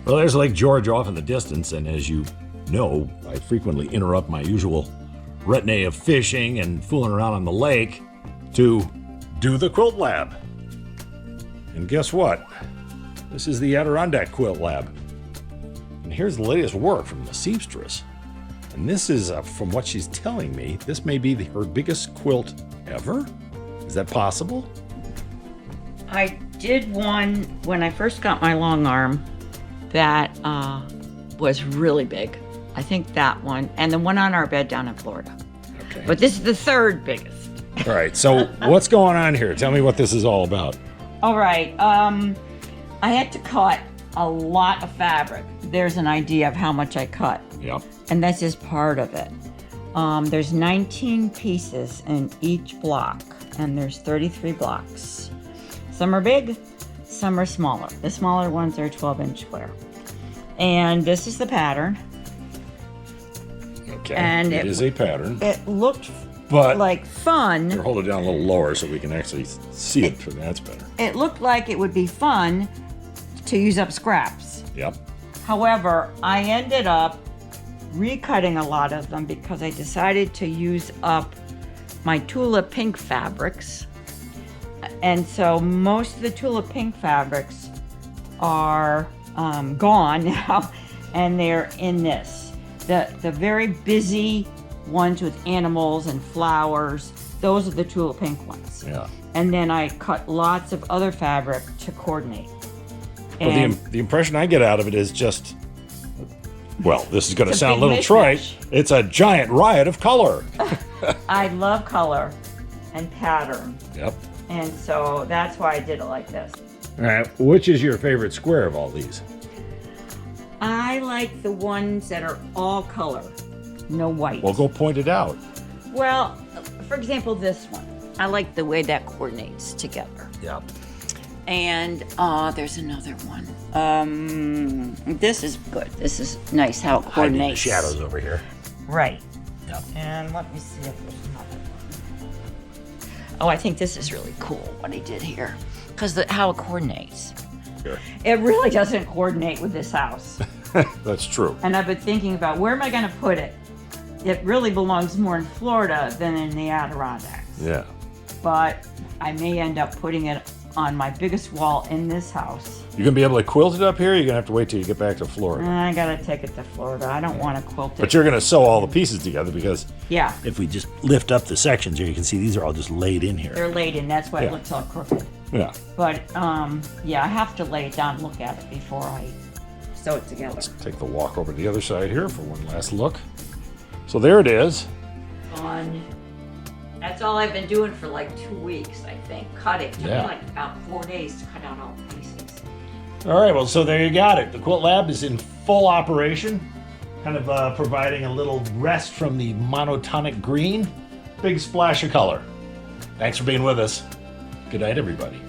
Well, there's Lake George off in the distance, and as you know, I frequently interrupt my usual retinue of fishing and fooling around on the lake to do the Quilt Lab. And guess what? This is the Adirondack Quilt Lab. And here's the latest work from the seamstress. And this is, from what she's telling me, this may be her biggest quilt ever? Is that possible? I did one when I first got my long arm that was really big. I think that one, and the one on our bed down in Florida. Okay. But this is the third biggest. All right, so what's going on here? Tell me what this is all about. All right, I had to cut a lot of fabric. There's an idea of how much I cut. Yep. And that's just part of it. There's 19 pieces in each block, and there's 33 blocks. Some are big, some are smaller. The smaller ones are 12-inch square. And this is the pattern. Okay, And it is a pattern. It looked But like fun. here, hold it down a little lower so we can actually see it. That's better. It looked like it would be fun to use up scraps. Yep. However, I ended up recutting a lot of them because I decided to use up my Tula pink fabrics. And so most of the Tula pink fabrics are gone now, and they're in this. The very busy ones with animals and flowers, those are the Tula pink ones. Yeah. And then I cut lots of other fabric to coordinate. Well, And the impression I get out of it is just, well, this is going to It's a sound a big little trite. mishmash. It's a giant riot of color. I love color and pattern. Yep. And so that's why I did it like this. All right. Which is your favorite square of all these? I like the ones that are all color, no white. Well, go point it out. Well, for example, this one. I like the way that coordinates together. Yep. And there's another one. This is good. This is nice how it Hiding the coordinates. shadows over here. Right. Yep. And let me see if there's another one. Oh, I think this is really cool what he did here, because how it coordinates. Sure. It really doesn't coordinate with this house. That's true. And I've been thinking about where am I going to put it? It really belongs more in Florida than in the Adirondacks. Yeah. But I may end up putting it on my biggest wall in this house. You gonna be able to quilt it up here? Or you're gonna have to wait till you get back to Florida. I gotta take it to Florida. I don't want to quilt it. But you're gonna sew all the pieces together because Yeah, if we just lift up the sections here, you can see these are all just laid in here. they're laid in. That's why Yeah. it looks all crooked. Yeah. But yeah, I have to lay it down and look at it before I sew it together. Let's take the walk over to the other side here for one last look. So there it is. That's all I've been doing for like 2 weeks, I think. Cutting. It took Yeah. me like about 4 days to cut out all the pieces. All right, well, so there you got it. The Quilt Lab is in full operation, kind of providing a little rest from the monotonic green. Big splash of color. Thanks for being with us. Good night, everybody.